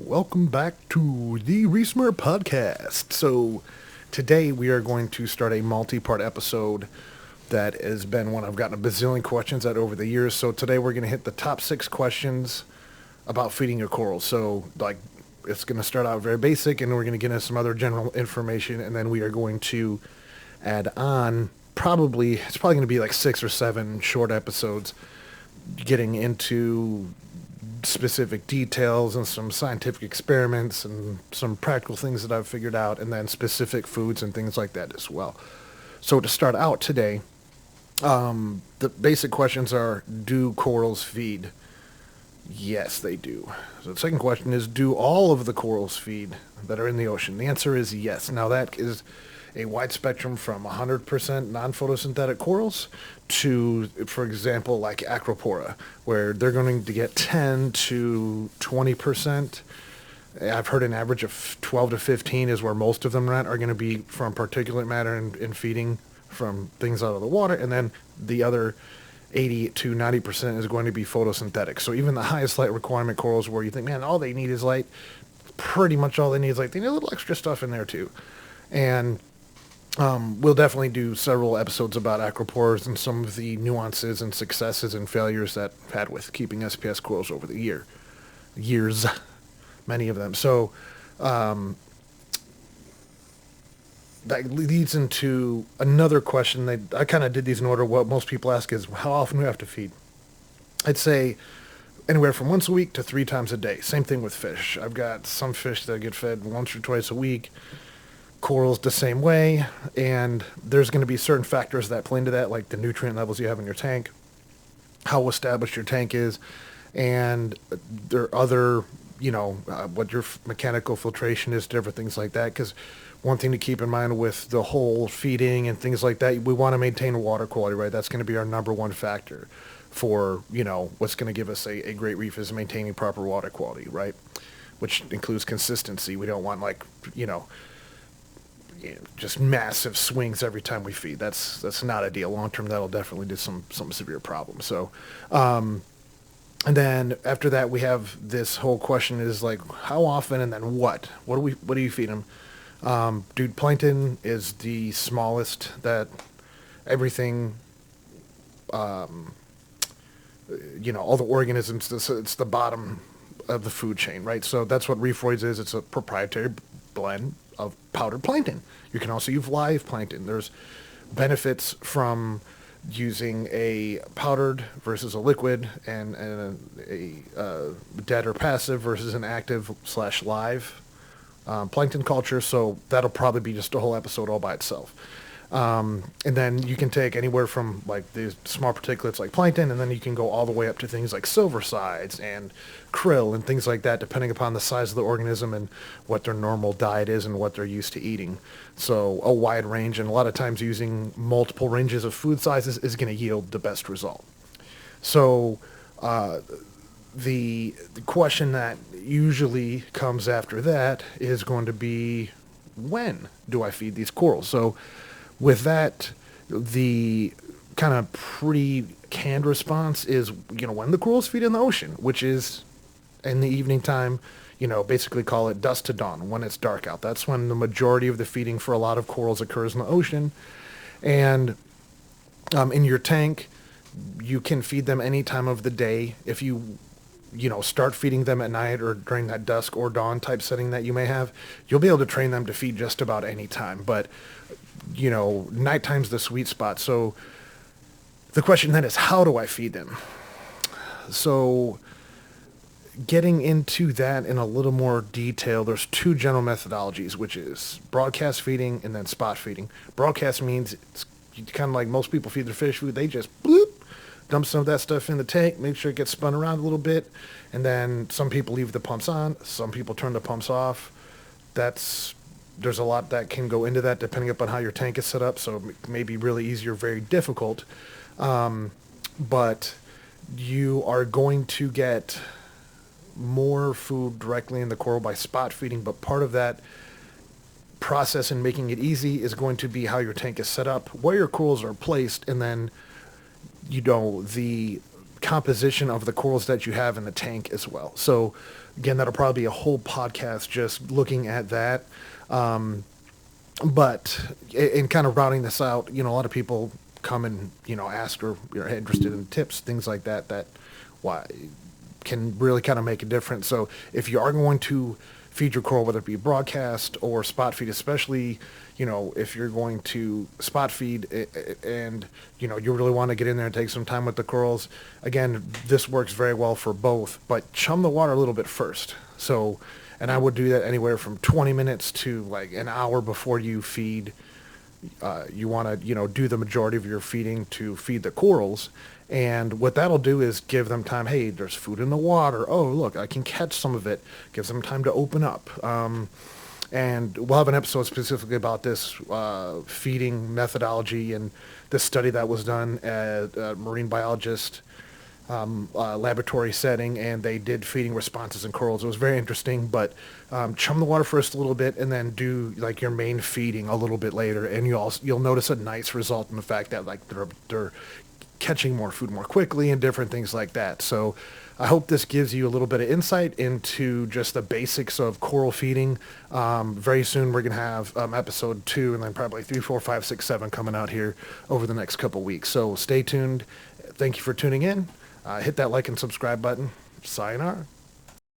Welcome back to the ReefSmart podcast. So, today we are going to start a multi-part episode that has been one I've gotten a bazillion questions at over the years. So, today we're going to hit the top 6 questions about feeding your corals. So, it's going to start out very basic, and we're going to get into some other general information, and then we are going to add on it's probably going to be like 6 or 7 short episodes getting into specific details and some scientific experiments and some practical things that I've figured out, and then specific foods and things like that as well. So to start out today, the basic questions are, do corals feed? Yes, they do. So the second question is, do all of the corals feed that are in the ocean? The answer is yes. Now that is a wide spectrum from 100% non-photosynthetic corals to, for example, like Acropora, where they're going to get 10 to 20%. I've heard an average of 12 to 15 is where most of them are going to be from particulate matter and feeding from things out of the water, and then the other 80 to 90% is going to be photosynthetic. So even the highest light requirement corals, where you think, man, all they need is light, pretty much all they need is light. They need a little extra stuff in there too. And we'll definitely do several episodes about acropores and some of the nuances and successes and failures that I've had with keeping SPS corals over the years, many of them. So that leads into another question that I kind of did these in order. What most people ask is, how often do we have to feed? I'd say anywhere from once a week to 3 times a day. Same thing with fish. I've got some fish that get fed once or twice a week. Corals the same way, and there's going to be certain factors that play into that, like the nutrient levels you have in your tank, how established your tank is, and there are other, what your mechanical filtration is, different things like that. Because one thing to keep in mind with the whole feeding and things like that, we want to maintain water quality, right? That's going to be our number one factor for, what's going to give us a great reef is maintaining proper water quality, right? Which includes consistency. We don't want just massive swings every time we feed. That's not ideal. Long term, that'll definitely do some severe problems. So, and then after that, we have this whole question is like, how often and then what? What do you feed them? Dude, plankton is the smallest that everything, all the organisms, it's the bottom of the food chain, right? So that's what Reefroids is. It's a proprietary blend of powdered plankton. You can also use live plankton. There's benefits from using a powdered versus a liquid, and a dead or passive versus an active / live plankton culture. So that'll probably be just a whole episode all by itself. And then you can take anywhere from like these small particulates like plankton, and then you can go all the way up to things like silver sides and krill and things like that, depending upon the size of the organism and what their normal diet is and what they're used to eating. So a wide range, and a lot of times using multiple ranges of food sizes is going to yield the best result. So the question that usually comes after that is going to be, when do I feed these corals? So with that, the kind of pretty canned response is, when the corals feed in the ocean, which is in the evening time, basically call it dusk to dawn, when it's dark out. That's when the majority of the feeding for a lot of corals occurs in the ocean. And in your tank, you can feed them any time of the day. If you start feeding them at night or during that dusk or dawn type setting that you may have, you'll be able to train them to feed just about any time. But nighttime's the sweet spot. So the question then is, how do I feed them? So getting into that in a little more detail, there's 2 general methodologies, which is broadcast feeding and then spot feeding. Broadcast means it's kind of like most people feed their fish food. They just dump some of that stuff in the tank, make sure it gets spun around a little bit, and then some people leave the pumps on, some people turn the pumps off. There's a lot that can go into that depending upon how your tank is set up, so it may be really easy or very difficult. But you are going to get more food directly in the coral by spot feeding, but part of that process in making it easy is going to be how your tank is set up, where your corals are placed, and then the composition of the corals that you have in the tank as well. So again, that'll probably be a whole podcast just looking at that. But in kind of routing this out, a lot of people come and, ask or you're interested in tips, things like that, that why can really kind of make a difference. So if you are going to feed your coral, whether it be broadcast or spot feed, especially, if you're going to spot feed and, you really want to get in there and take some time with the corals, again, this works very well for both, but chum the water a little bit first. So, and I would do that anywhere from 20 minutes to like an hour before you feed. You want to, do the majority of your feeding to feed the corals. And what that'll do is give them time. Hey, there's food in the water. Oh, look, I can catch some of it. Gives them time to open up. And we'll have an episode specifically about this feeding methodology and this study that was done at a marine biologist laboratory setting, and they did feeding responses in corals. It was very interesting, but chum the water first a little bit and then do like your main feeding a little bit later, and you'll notice a nice result in the fact that like they're catching more food more quickly and different things like that. So I hope this gives you a little bit of insight into just the basics of coral feeding. Very soon we're going to have episode 2 and then probably 3, 4, 5, 6, 7 coming out here over the next couple weeks. So stay tuned. Thank you for tuning in. Hit that like and subscribe button. Sayonara.